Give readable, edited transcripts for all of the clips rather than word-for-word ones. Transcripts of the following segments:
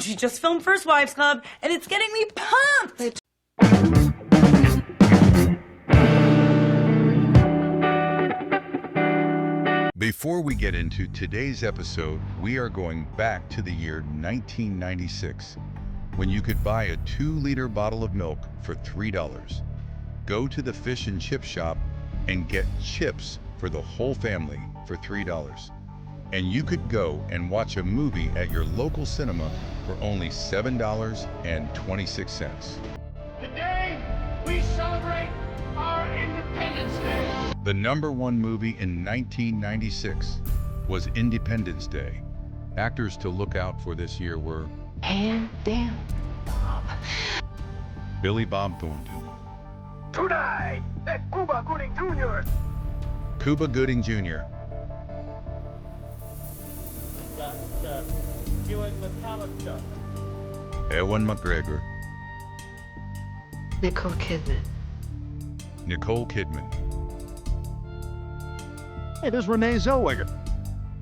she just filmed First Wives Club, and it's getting me pumped! Before we get into today's episode, we are going back to the year 1996, when you could buy a 2-liter bottle of milk for $3. Go to the fish and chip shop and get chips for the whole family for $3. And you could go and watch a movie at your local cinema for only $7.26. Today, we celebrate our Independence Day. The #1 movie in 1996 was Independence Day. Actors to look out for this year were And down. Billy Bob Thornton, Tonight, at Cuba Gooding Jr. Cuba Gooding Jr., Ewan McAllister. Ewan McGregor, Nicole Kidman. Nicole Kidman, Hey, there's Renee Zellweger.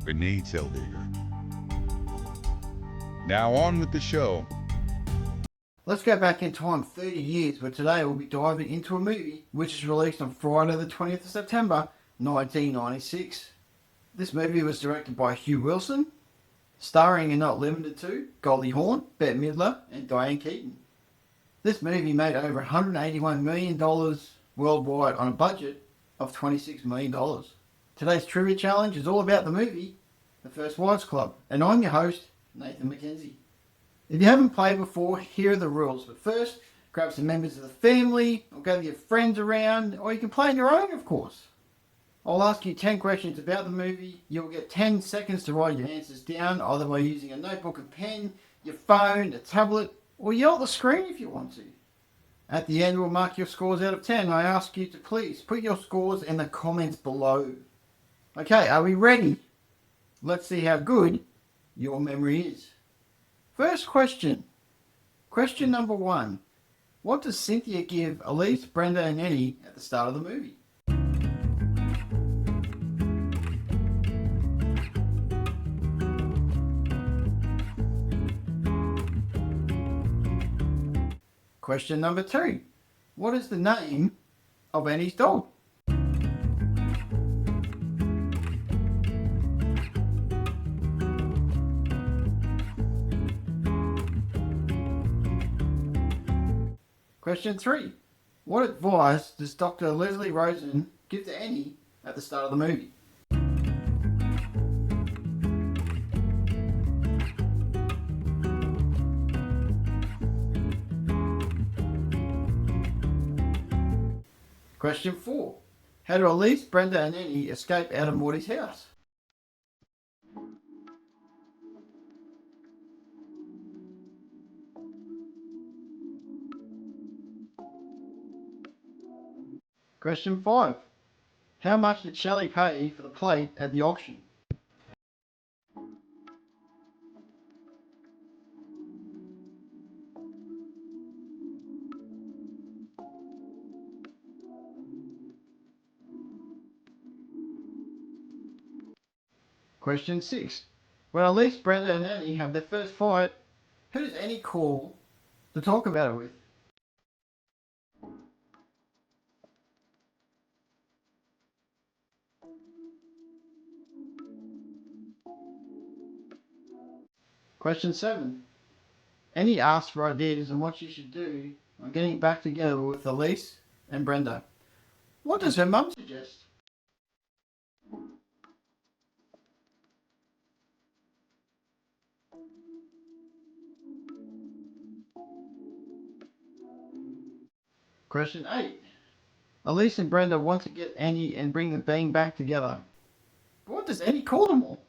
Renee Zellweger. Now on with the show. Let's go back in time 30 years, but today we'll be diving into a movie which is released on Friday the 20th of September 1996. This movie was directed by Hugh Wilson, starring and not limited to Goldie Hawn, Bette Midler and Diane Keaton. This movie made over $181 million worldwide on a budget of $26 million. Today's trivia challenge is all about the movie, The First Wives Club, and I'm your host, Nathan McKenzie. If you haven't played before, here are the rules. But first, grab some members of the family, or gather your friends around, or you can play on your own, of course. I'll ask you 10 questions about the movie. You'll get 10 seconds to write your answers down, either by using a notebook and pen, your phone, a tablet, or yell at the screen if you want to. At the end, we'll mark your scores out of 10. I ask you to please put your scores in the comments below. Okay, are we ready? Let's see how good your memory is. First question. Question number 1. What does Cynthia give Elise, Brenda and Eddie at the start of the movie? Question number 2. What is the name of Annie's dog? Question 3. What advice does Dr. Leslie Rosen give to Annie at the start of the movie? Question 4. How do Elise, Brenda and Annie escape out of Morty's house? Question 5. How much did Shelley pay for the plate at the auction? Question 6. When Elise, Brenda and Annie have their first fight, who does Annie call to talk about it with? Question 7. Annie asks for ideas on what she should do on getting back together with Elise and Brenda. What does her mum suggest? Question 8. Elise and Brenda want to get Annie and bring the band back together. What does Annie call them all?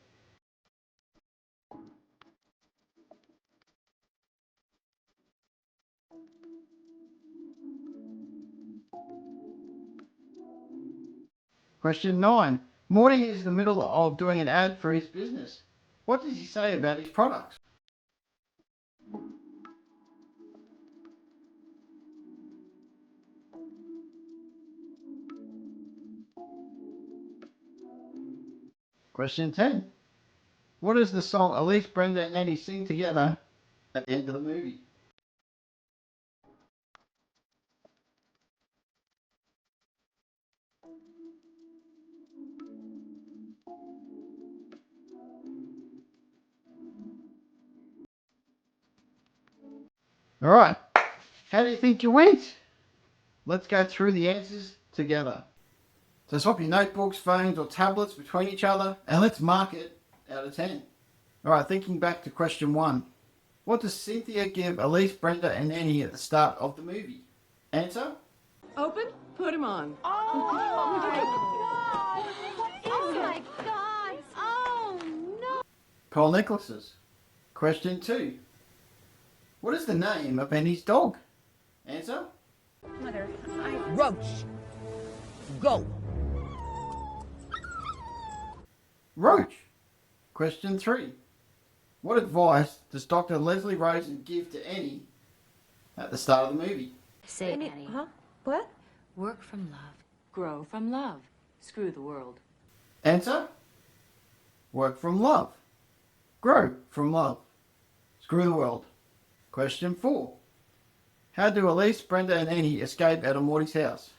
Question 9. Morty is in the middle of doing an ad for his business. What does he say about his products? Question 10. What is the song Elise, Brenda and Annie sing together at the end of the movie? Alright, how do you think you went? Let's go through the answers together. So swap your notebooks, phones or tablets between each other and let's mark it out of 10. Alright, thinking back to question 1. What does Cynthia give Elise, Brenda and Annie at the start of the movie? Answer? Open, put him on. Oh my God! Oh no! Pearl necklaces. Question 2. What is the name of Annie's dog? Answer? Mother, Roach. Go. Roach. Question 3. What advice does Dr. Leslie Rosen give to Annie at the start of the movie? Say, Annie. Huh? What? Work from love. Grow from love. Screw the world. Answer? Work from love. Grow from love. Screw the world. Question 4. How do Elise, Brenda and Annie escape out of Morty's house?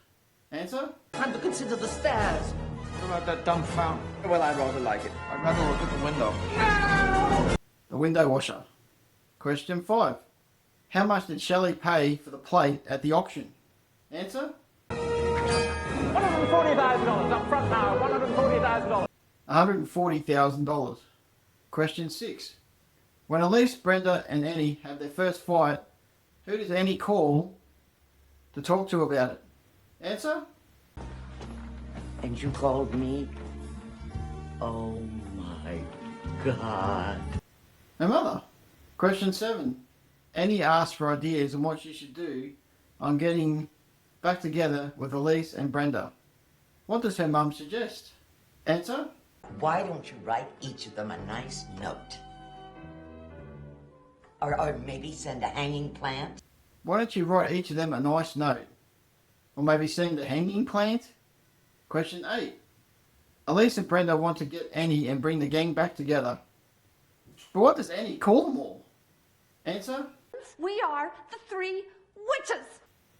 Answer? Time to consider the stairs. What about that dumb fountain? Well, I'd rather like it. I'd rather look at the window. The window washer. Question 5. How much did Shelley pay for the plate at the auction? Answer? $140,000 up front now. $140,000. $140,000. Question 6. When Elise, Brenda and Annie have their first fight, who does Annie call to talk to about it? Answer? And you called me? Oh my God. Her mother. Question 7. Annie asks for ideas on what she should do on getting back together with Elise and Brenda. What does her mum suggest? Answer? Why don't you write each of them a nice note? Or maybe send a hanging plant? Why don't you write each of them a nice note? Or maybe send a hanging plant? Question 8. Elise and Brenda want to get Annie and bring the gang back together. But what does Annie call them all? Answer? We are the three witches.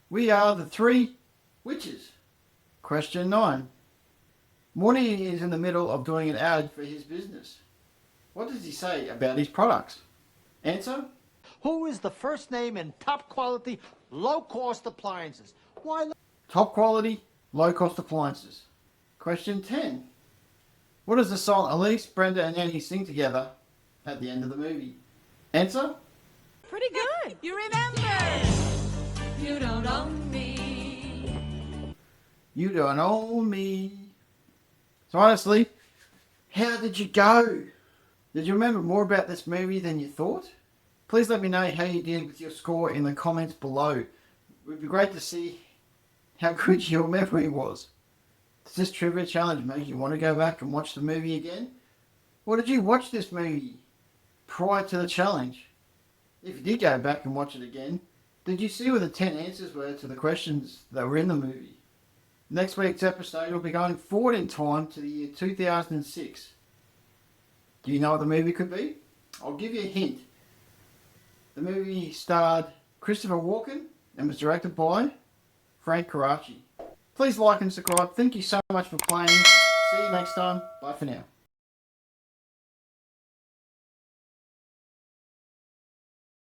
We are the three witches. Question 9. Morty is in the middle of doing an ad for his business. What does he say about his products? Answer? Who is the first name in top quality, low cost appliances? Why? Top quality, low cost appliances. Question 10. What is the song Elise, Brenda and Annie sing together at the end of the movie? Answer? Pretty good. You remember? You don't own me. You don't own me. So honestly, how did you go? Did you remember more about this movie than you thought? Please let me know how you did with your score in the comments below. It would be great to see how good your memory was. Does this trivia challenge make you want to go back and watch the movie again? Or did you watch this movie prior to the challenge? If you did go back and watch it again, did you see what the 10 answers were to the questions that were in the movie? Next week's episode will be going forward in time to the year 2006. Do you know what the movie could be? I'll give you a hint. The movie starred Christopher Walken and was directed by Frank Karachi. Please like and subscribe. Thank you so much for playing. See you next time. Bye for now.